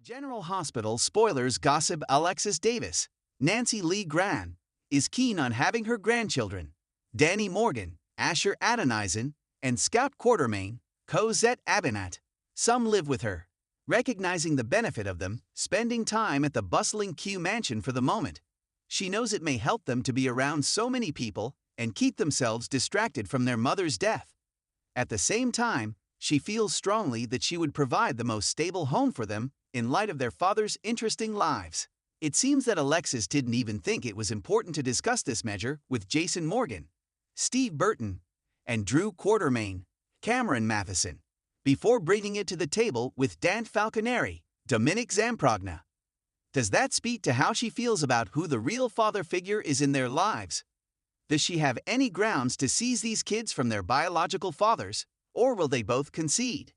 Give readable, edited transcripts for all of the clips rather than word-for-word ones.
General Hospital spoilers gossip Alexis Davis, Nancy Lee Gran, is keen on having her grandchildren, Danny Morgan, Asher Adonisen, and Scout Quartermain, Cosette Abinat. Some live with her, recognizing the benefit of them, spending time at the bustling Q mansion for the moment. She knows it may help them to be around so many people and keep themselves distracted from their mother's death. At the same time, she feels strongly that she would provide the most stable home for them in light of their father's interesting lives. It seems that Alexis didn't even think it was important to discuss this measure with Jason Morgan, Steve Burton, and Drew Quartermain, Cameron Matheson, before bringing it to the table with Dan Falconeri, Dominic Zamprogna. Does that speak to how she feels about who the real father figure is in their lives? Does she have any grounds to seize these kids from their biological fathers, or will they both concede?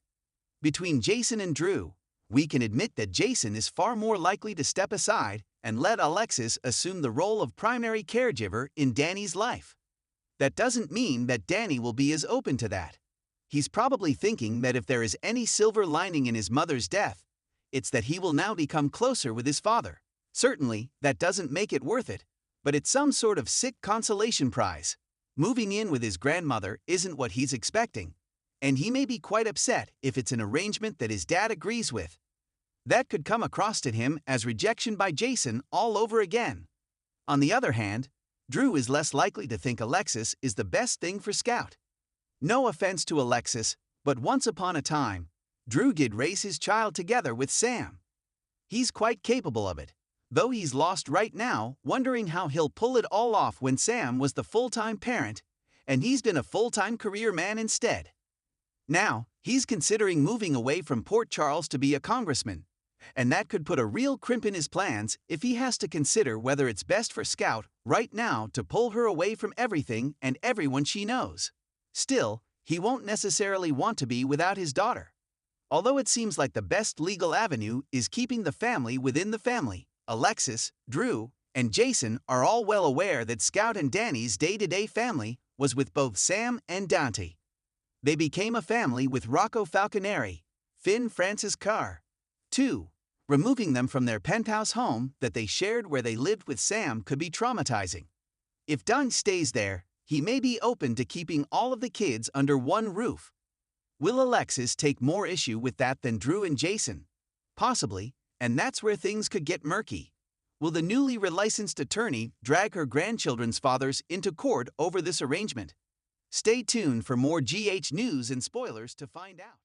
Between Jason and Drew, we can admit that Jason is far more likely to step aside and let Alexis assume the role of primary caregiver in Danny's life. That doesn't mean that Danny will be as open to that. He's probably thinking that if there is any silver lining in his mother's death, it's that he will now become closer with his father. Certainly, that doesn't make it worth it, but it's some sort of sick consolation prize. Moving in with his grandmother isn't what he's expecting, and he may be quite upset if it's an arrangement that his dad agrees with. That could come across to him as rejection by Jason all over again. On the other hand, Drew is less likely to think Alexis is the best thing for Scout. No offense to Alexis, but once upon a time, Drew did raise his child together with Sam. He's quite capable of it, though he's lost right now wondering how he'll pull it all off when Sam was the full-time parent, and he's been a full-time career man instead. Now, he's considering moving away from Port Charles to be a congressman, and that could put a real crimp in his plans if he has to consider whether it's best for Scout right now to pull her away from everything and everyone she knows. Still, he won't necessarily want to be without his daughter. Although it seems like the best legal avenue is keeping the family within the family, Alexis, Drew, and Jason are all well aware that Scout and Danny's day-to-day family was with both Sam and Dante. They became a family with Rocco Falconeri, Finn Francis Carr, too. Removing them from their penthouse home that they shared where they lived with Sam could be traumatizing. If Dunn stays there, he may be open to keeping all of the kids under one roof. Will Alexis take more issue with that than Drew and Jason? Possibly, and that's where things could get murky. Will the newly relicensed attorney drag her grandchildren's fathers into court over this arrangement? Stay tuned for more GH news and spoilers to find out.